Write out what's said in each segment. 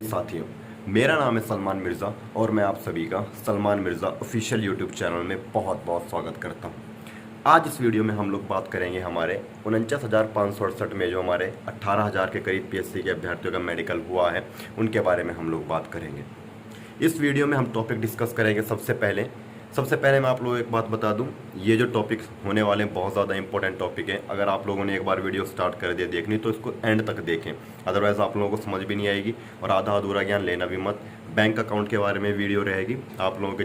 साथियों, मेरा नाम है सलमान मिर्ज़ा और मैं आप सभी का Salman Mirza official YouTube channel में बहुत बहुत स्वागत करता हूं। आज इस वीडियो में हम लोग बात करेंगे हमारे 49,568 में जो हमारे 18,000 के करीब पीएससी के अभ्यर्थियों का मेडिकल हुआ है उनके बारे में हम लोग बात करेंगे। इस वीडियो में हम टॉपिक डिस्कस करेंगे। सबसे पहले मैं आप लोगों को एक बात बता दूं, ये जो टॉपिक होने वाले हैं बहुत ज़्यादा इंपॉर्टेंट टॉपिक है। अगर आप लोगों ने एक बार वीडियो स्टार्ट कर दिया देखनी तो इसको एंड तक देखें, अदरवाइज़ आप लोगों को समझ भी नहीं आएगी और आधा अधूरा ज्ञान लेना भी मत। बैंक अकाउंट के बारे में वीडियो रहेगी। आप लोगों के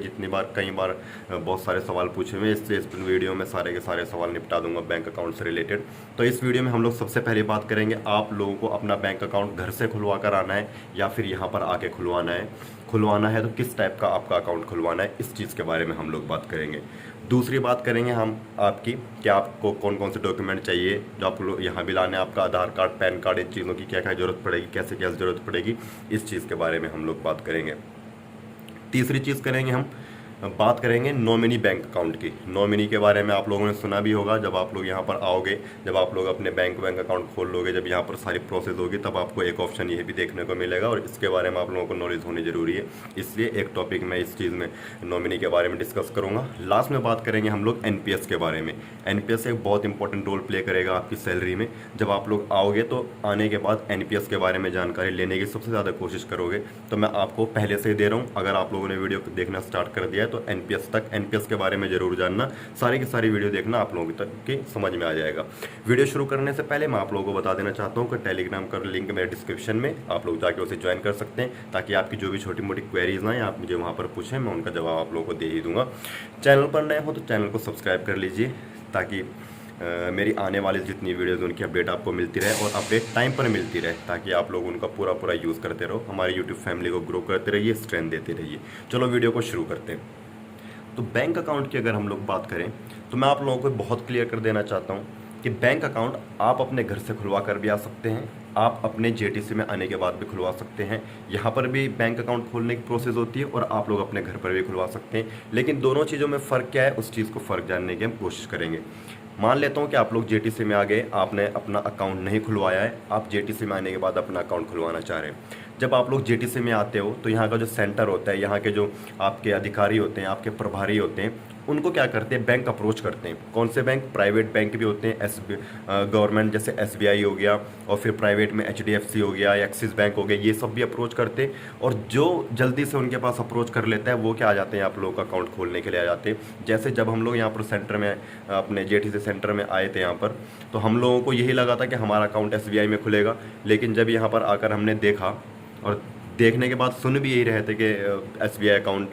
कई बार बहुत सारे सवाल पूछे हुए, इसलिए इस वीडियो में सारे के सारे सवाल निपटा दूंगा बैंक अकाउंट से रिलेटेड। तो इस वीडियो में हम लोग सबसे पहले बात करेंगे आप लोगों को अपना बैंक अकाउंट घर से खुलवा कर आना है या फिर यहाँ पर आके खुलवाना है तो किस टाइप का आपका अकाउंट खुलवाना है, इस चीज़ के बारे में हम लोग बात करेंगे। दूसरी बात करेंगे हम आपकी कि आपको कौन कौन से डॉक्यूमेंट चाहिए जो आपको यहाँ भी लाने हैं, आपका आधार कार्ड, पैन कार्ड, इन चीज़ों की क्या क्या ज़रूरत पड़ेगी, कैसे क्या ज़रूरत पड़ेगी, इस चीज़ के बारे में हम लोग बात करेंगे। तीसरी चीज़ करेंगे हम बात करेंगे नॉमिनी बैंक अकाउंट की। नॉमिनी के बारे में आप लोगों ने सुना भी होगा। जब आप लोग यहाँ पर आओगे, जब आप लोग अपने बैंक अकाउंट खोल लोगे, जब यहाँ पर सारी प्रोसेस होगी, तब आपको एक ऑप्शन ये भी देखने को मिलेगा और इसके बारे में आप लोगों को नॉलेज होनी जरूरी है। इसलिए एक टॉपिक मैं इस चीज़ में नॉमिनी के बारे में डिस्कस करूँगा। लास्ट में बात करेंगे हम लोग एनपीएस के बारे में। एनपीएस एक बहुत इंपॉर्टेंट रोल प्ले करेगा आपकी सैलरी में। जब आप लोग आओगे तो आने के बाद एनपीएस के बारे में जानकारी लेने की सबसे ज़्यादा कोशिश करोगे, तो मैं आपको पहले से ही दे रहा हूँ। अगर आप लोगों ने वीडियो देखना स्टार्ट कर दिया है तो एनपीएस के बारे में जरूर जानना। सारी की सारी वीडियो देखना, आप लोगों तक की समझ में आ जाएगा। वीडियो शुरू करने से पहले मैं आप लोगों को बता देना चाहता हूँ कि टेलीग्राम का लिंक मेरे डिस्क्रिप्शन में, आप लोग जाके उसे ज्वाइन कर सकते हैं ताकि आपकी जो भी छोटी मोटी क्वेरीज आए आप मुझे वहाँ पर पूछें, मैं उनका जवाब आप लोगों को दे ही दूंगा। चैनल पर नए हो तो चैनल को सब्सक्राइब कर लीजिए ताकि मेरी आने वाली जितनी वीडियोज़ उनकी अपडेट आपको मिलती रहे और अपडेट टाइम पर मिलती रहे, ताकि आप लोग उनका पूरा यूज़ करते रहो, हमारी यूट्यूब फैमिली को ग्रो करते रहिए, स्ट्रेंथ देते रहिए। चलो वीडियो को शुरू करते हैं। तो बैंक अकाउंट की अगर हम लोग बात करें तो मैं आप लोगों को बहुत क्लियर कर देना चाहता हूँ कि बैंक अकाउंट आप अपने घर से खुलवा कर भी आ सकते हैं, आप अपने जेटीसी में आने के बाद भी खुलवा सकते हैं। यहाँ पर भी बैंक अकाउंट खोलने की प्रोसेस होती है और आप लोग अपने घर पर भी खुलवा सकते हैं। लेकिन दोनों चीज़ों में फ़र्क क्या है, उस चीज़ को फ़र्क जानने की हम कोशिश करेंगे। मान लेता हूँ कि आप लोग जेटीसी में आ गए, आपने अपना अकाउंट नहीं खुलवाया है, आप जेटीसी में आने के बाद अपना अकाउंट खुलवाना चाह रहे हैं। जब आप लोग जेटीसी में आते हो तो यहाँ का जो सेंटर होता है, यहाँ के जो आपके अधिकारी होते हैं, आपके प्रभारी होते हैं, उनको क्या करते हैं, बैंक अप्रोच करते हैं। कौन से बैंक? प्राइवेट बैंक भी होते हैं, गवर्नमेंट जैसे एसबीआई हो गया, और फिर प्राइवेट में एचडीएफसी हो गया, एक्सिस बैंक हो गया, ये सब भी अप्रोच करते हैं। और जो जल्दी से उनके पास अप्रोच कर लेता है वो क्या आ जाते हैं, आप लोगों का अकाउंट खोलने के लिए आ जाते हैं। जैसे जब हम लोग यहाँ पर सेंटर में अपने जेटीसी सेंटर में आए थे यहाँ पर, तो हम लोगों को यही लगा था कि हमारा अकाउंट एसबीआई में खुलेगा। लेकिन जब यहाँ पर आकर हमने देखा और देखने के बाद सुन भी यही रहे थे कि एसबीआई अकाउंट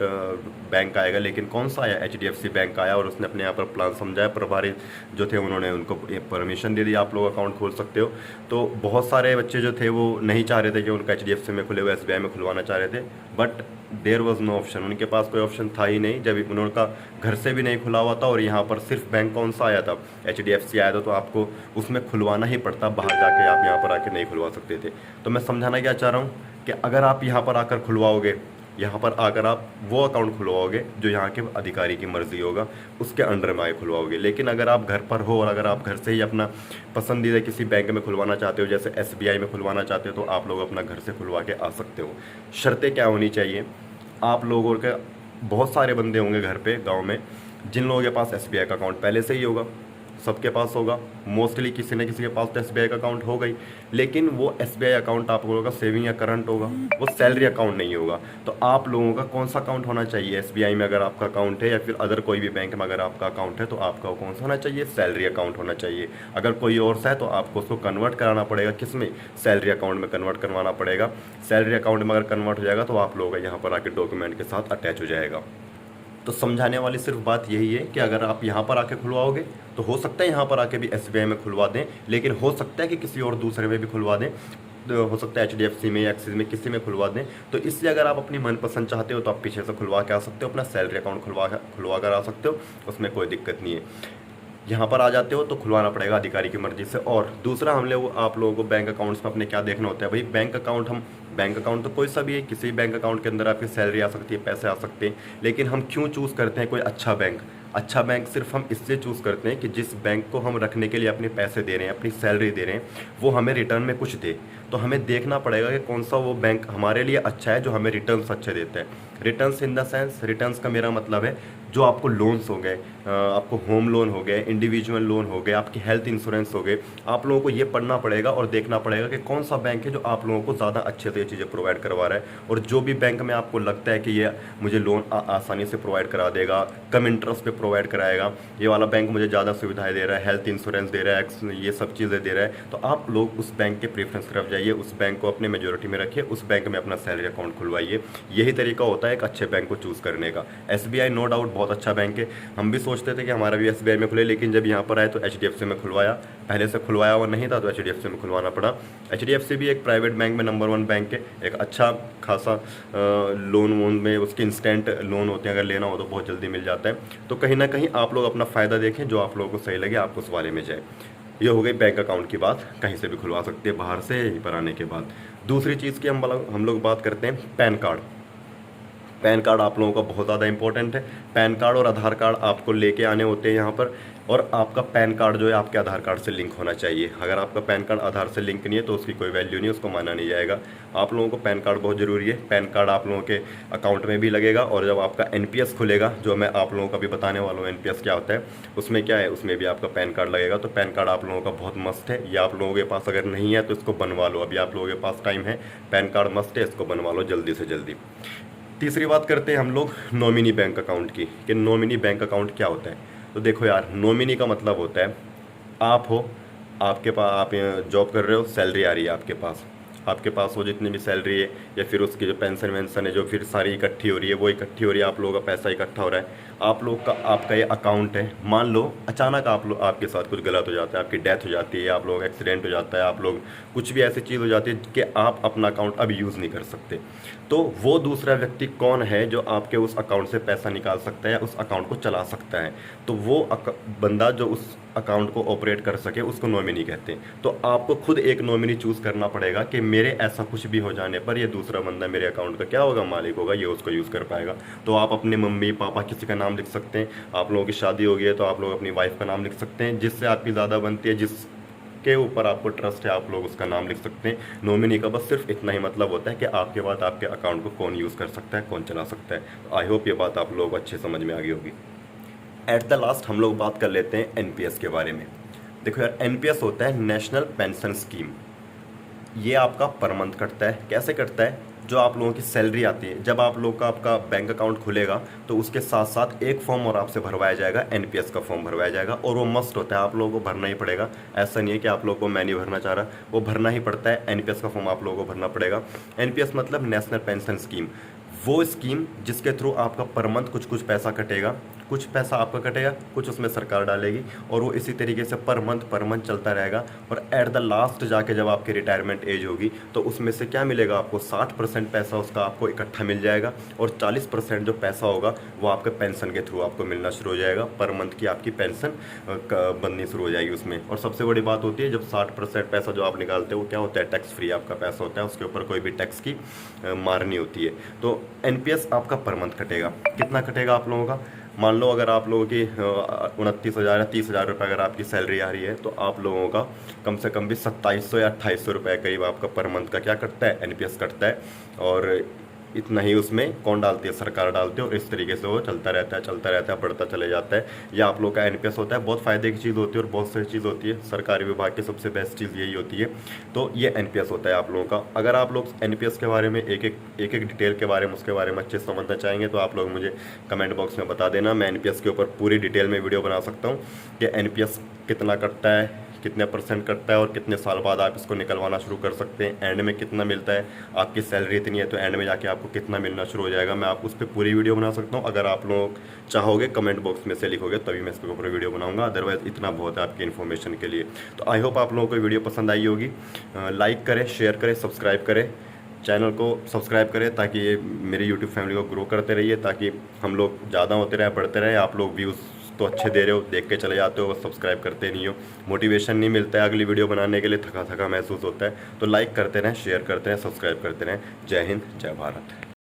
बैंक आएगा, लेकिन कौन सा आया, एचडीएफसी बैंक आया और उसने अपने यहाँ पर प्लान समझाया। प्रभारी जो थे उन्होंने उनको परमिशन दे दी, आप लोग अकाउंट खोल सकते हो। तो बहुत सारे बच्चे जो थे वो नहीं चाह रहे थे कि उनका एचडीएफसी में खुले हुए एसबीआई में खुलवाना चाह रहे थे, but there was no option, उनके पास कोई ऑप्शन था ही नहीं। जब उनका घर से भी नहीं खुला हुआ था और यहाँ पर सिर्फ बैंक कौन सा आया था, एचडीएफसी आया था, तो आपको उसमें खुलवाना ही पड़ता, बाहर जाके आप यहाँ पर आके नहीं खुलवा सकते थे। तो मैं समझाना क्या चाह रहा हूँ कि अगर आप यहाँ पर आकर खुलवाओगे, यहाँ पर आकर आप वो अकाउंट खुलवाओगे जो यहाँ के अधिकारी की मर्ज़ी होगा, उसके अंडर में आए खुलवाओगे। लेकिन अगर आप घर पर हो और अगर आप घर से ही अपना पसंदीदा किसी बैंक में खुलवाना चाहते हो, जैसे एसबीआई में खुलवाना चाहते हो, तो आप लोग अपना घर से खुलवा के आ सकते हो। शर्तें क्या होनी चाहिए, आप लोगों के बहुत सारे बंदे होंगे घर पे गांव में जिन लोगों के पास एसबीआई का अकाउंट पहले से ही होगा, सबके पास होगा, मोस्टली किसी न किसी के पास तो एसबीआई का अकाउंट होगा ही। लेकिन वो एसबीआई अकाउंट आप लोगों का सेविंग या करंट होगा, वो सैलरी अकाउंट नहीं होगा। तो आप लोगों का कौन सा अकाउंट होना चाहिए, एसबीआई में अगर आपका अकाउंट है या फिर अदर कोई भी बैंक में अगर आपका अकाउंट है तो आपका कौन सा होना चाहिए, सैलरी अकाउंट होना चाहिए। अगर कोई और सा है तो आपको उसको कन्वर्ट कराना पड़ेगा, किस में, सैलरी अकाउंट में कन्वर्ट करवाना पड़ेगा। सैलरी अकाउंट में अगर कन्वर्ट हो जाएगा तो आप लोगों का यहाँ पर आके डॉक्यूमेंट के साथ अटैच हो जाएगा। तो समझाने वाली सिर्फ बात यही है कि अगर आप यहाँ पर आके खुलवाओगे तो हो सकता है यहाँ पर आके भी एसबीआई में खुलवा दें, लेकिन हो सकता है कि किसी और दूसरे में भी खुलवा दें, तो हो सकता है एचडीएफसी में या एक्सिस में किसी में खुलवा दें। तो इसलिए अगर आप अपनी मनपसंद चाहते हो तो आप पीछे से खुलवा के आ सकते हो, अपना सैलरी अकाउंट खुलवा कर आ सकते हो, उसमें कोई दिक्कत नहीं है। यहाँ पर आ जाते हो तो खुलवाना पड़ेगा अधिकारी की मर्जी से। और दूसरा हमले वो आप लोगों को बैंक अकाउंट्स में अपने क्या देखना होता है भाई, बैंक अकाउंट तो कोई सा भी है, किसी बैंक अकाउंट के अंदर आपकी सैलरी आ सकती है, पैसे आ सकते हैं। लेकिन हम क्यों चूज़ करते हैं कोई अच्छा बैंक, अच्छा बैंक सिर्फ हम इसलिए चूज़ करते हैं कि जिस बैंक को हम रखने के लिए अपने पैसे दे रहे हैं, अपनी सैलरी दे रहे हैं, वो हमें रिटर्न में कुछ दे। तो हमें देखना पड़ेगा कि कौन सा वो बैंक हमारे लिए अच्छा है जो हमें रिटर्न्स अच्छे देता है। Returns in the sense, returns का मेरा मतलब है जो आपको लोन्स हो गए, आपको होम लोन हो गए, इंडिविजुअल लोन हो गए, आपकी हेल्थ इंश्योरेंस हो गए, आप लोगों को ये पढ़ना पड़ेगा और देखना पड़ेगा कि कौन सा बैंक है जो आप लोगों को ज़्यादा अच्छे से ये चीज़ें प्रोवाइड करवा रहा है। और जो भी बैंक में आपको लगता है कि ये मुझे लोन आसानी से प्रोवाइड करा देगा, कम इंटरेस्ट पे प्रोवाइड कराएगा, ये वाला बैंक मुझे ज़्यादा सुविधाएं दे रहा है, हेल्थ इंश्योरेंस दे रहा है, ये सब चीज़ें दे रहा है, तो आप लोग उस बैंक के प्रेफरेंस तरफ जाइए, उस बैंक को अपने मेजोरिटी में रखिए, उस बैंक में अपना सैलरी अकाउंट खुलवाइए। यही तरीका होता है एक अच्छे बैंक को चूज़ करने का। SBI नो डाउट बहुत अच्छा बैंक है। हम भी सोचते थे कि हमारा भी SBI में खुले, लेकिन जब यहाँ पर आए तो HDFC में खुलवाया। पहले से खुलवाया हुआ नहीं था तो HDFC में खुलवाना पड़ा। HDFC भी एक प्राइवेट बैंक में नंबर 1 बैंक है। एक अच्छा खासा लोन वोन में उसके इंस्टेंट लोन होते हैं, अगर लेना हो तो बहुत जल्दी मिल जाता है। तो कहीं ना कहीं आप लोग अपना फ़ायदा देखें, जो आप लोगों को सही लगे आप उस वाले में जाए। ये हो गई बैंक अकाउंट की बात, कहीं से भी खुलवा सकते हैं बाहर से, यहीं पर आने के बाद। दूसरी चीज़ की हम लोग बात करते हैं पैन कार्ड। पैन कार्ड आप लोगों का बहुत ज़्यादा इंपॉर्टेंट है। पैन कार्ड और आधार कार्ड आपको लेके आने होते हैं यहाँ पर, और आपका पैन कार्ड जो है आपके आधार कार्ड से लिंक होना चाहिए। अगर आपका पैन कार्ड आधार से लिंक नहीं है तो उसकी कोई वैल्यू नहीं, उसको माना नहीं जाएगा। आप लोगों को पैन कार्ड बहुत ज़रूरी है। पैन कार्ड आप लोगों के अकाउंट में भी लगेगा, और जब आपका NPS खुलेगा, जो मैं आप लोगों को भी बताने वाला हूँ NPS क्या होता है, उसमें क्या है, उसमें भी आपका पैन कार्ड लगेगा। तो पैन कार्ड आप लोगों का बहुत मस्त है। ये आप लोगों के पास अगर नहीं है तो इसको बनवा लो, अभी आप लोगों के पास टाइम है। पैन कार्ड मस्त है, इसको बनवा लो जल्दी से जल्दी। तीसरी बात करते हैं हम लोग नॉमिनी बैंक अकाउंट की, कि नॉमिनी बैंक अकाउंट क्या होता है। तो देखो यार, नॉमिनी का मतलब होता है आप हो, आपके पास आप जॉब कर रहे हो, सैलरी आ रही है आपके पास वो जितनी भी सैलरी है, या फिर उसकी जो पेंशन वेंशन है जो फिर सारी इकट्ठी हो रही है, वो इकट्ठी हो रही है, आप लोगों का पैसा इकट्ठा हो रहा है, आप लोग का आपका ये अकाउंट है। मान लो अचानक आपके साथ कुछ गलत हो जाता है, आपकी डेथ हो जाती है, आप लोग एक्सीडेंट हो जाता है, आप लोग कुछ भी ऐसी चीज़ हो जाती है कि आप अपना अकाउंट अब यूज़ नहीं कर सकते, तो वो दूसरा व्यक्ति कौन है जो आपके उस अकाउंट से पैसा निकाल सकता है या उस अकाउंट को चला सकता है। तो वो बंदा जो उस अकाउंट को ऑपरेट कर सके उसको नॉमिनी कहते हैं। तो आपको खुद एक नॉमिनी चूज़ करना पड़ेगा कि मेरे ऐसा कुछ भी हो जाने पर ये दूसरा बंदा मेरे अकाउंट का क्या होगा, मालिक होगा, ये उसको यूज़ कर पाएगा। तो आप अपने मम्मी पापा किसी का नाम लिख सकते हैं। आप लोगों की शादी हो गई है तो आप लोग अपनी वाइफ का नाम लिख सकते हैं, जिससे आपकी ज़्यादा बनती है, जिसके ऊपर आपको ट्रस्ट है, आप लोग उसका नाम लिख सकते हैं। नॉमिनी का बस सिर्फ इतना ही मतलब होता है कि आपके बाद आपके अकाउंट को कौन यूज़ कर सकता है, कौन चला सकता है। आई होप ये बात आप लोगों को अच्छे समझ में आ गई होगी। एट द लास्ट हम लोग बात कर लेते हैं NPS के बारे में। देखो यार, NPS होता है नेशनल पेंशन स्कीम। ये आपका पर मंथ कटता है। कैसे कटता है? जो आप लोगों की सैलरी आती है, जब आप लोग का आपका बैंक अकाउंट खुलेगा तो उसके साथ साथ एक फॉर्म और आपसे भरवाया जाएगा, NPS का फॉर्म भरवाया जाएगा, और वो मस्ट होता है, आप लोगों को भरना ही पड़ेगा। ऐसा नहीं है कि आप लोगों को मैं नहीं भरना चाह रहा, वो भरना ही पड़ता है। NPS का फॉर्म आप लोगों को भरना पड़ेगा। NPS मतलब नेशनल पेंशन स्कीम, वो स्कीम जिसके थ्रू आपका पर मंथ कुछ पैसा कटेगा, कुछ पैसा आपका कटेगा, कुछ उसमें सरकार डालेगी, और वो इसी तरीके से पर मंथ चलता रहेगा। और एट द लास्ट जाके जब आपकी रिटायरमेंट एज होगी तो उसमें से क्या मिलेगा आपको, 60% पैसा उसका आपको इकट्ठा मिल जाएगा, और 40% जो पैसा होगा वो आपके पेंशन के थ्रू आपको मिलना शुरू हो जाएगा। पर मंथ की आपकी पेंशन बननी शुरू हो जाएगी उसमें। और सबसे बड़ी बात होती है, जब 60% पैसा जो आप निकालते हो वो क्या होता है, टैक्स फ्री आपका पैसा होता है, उसके ऊपर कोई भी टैक्स की मार नहीं होती है। तो NPS आपका पर मंथ कटेगा। कितना कटेगा आप लोगों का? मान लो अगर आप लोगों की 29,000 या 30,000 रुपये अगर आपकी सैलरी आ रही है, तो आप लोगों का कम से कम भी 2700 या 2800 रुपये करीब आपका पर मंथ का क्या कटता है, NPS कटता है। और इतना ही उसमें कौन डालती है, सरकार डालती है, और इस तरीके से वो चलता रहता है, बढ़ता चले जाता है। यह आप लोग का NPS होता है। बहुत फ़ायदे की चीज़ होती है और बहुत सारी चीज़ होती है। सरकारी विभाग की सबसे बेस्ट चीज़ यही होती है। तो ये NPS होता है आप लोगों का। अगर आप लोग NPS के बारे में एक एक डिटेल के बारे में, उसके बारे में अच्छे से समझना चाहेंगे तो आप लोग मुझे कमेंट बॉक्स में बता देना। मैं NPS के ऊपर पूरी डिटेल में वीडियो बना सकता हूँ कि NPS कितना कटता है, कितने % कटता है, और कितने साल बाद आप इसको निकलवाना शुरू कर सकते हैं, एंड में कितना मिलता है। आपकी सैलरी इतनी है तो एंड में जाके आपको कितना मिलना शुरू हो जाएगा। मैं आप उस पर पूरी वीडियो बना सकता हूँ। अगर आप लोग चाहोगे कमेंट बॉक्स में से लिखोगे तभी मैं इस पर पूरी वीडियो बनाऊंगा, अदरवाइज इतना बहुत है आपकी इन्फॉर्मेशन के लिए। तो आई होप आप लोगों को वीडियो पसंद आई होगी। लाइक करें, शेयर करें, सब्सक्राइब करें, चैनल को सब्सक्राइब करें, ताकि ये मेरी यूट्यूब फैमिली को ग्रो करते रहिए, ताकि हम लोग ज़्यादा होते रहे, बढ़ते रहे। आप लोग व्यूज़ तो अच्छे दे रहे हो, देख के चले जाते हो, बस सब्सक्राइब करते नहीं हो। मोटिवेशन नहीं मिलता है अगली वीडियो बनाने के लिए, थका थका महसूस होता है। तो लाइक करते रहें, शेयर करते रहें, सब्सक्राइब करते रहें। जय हिंद, जय भारत।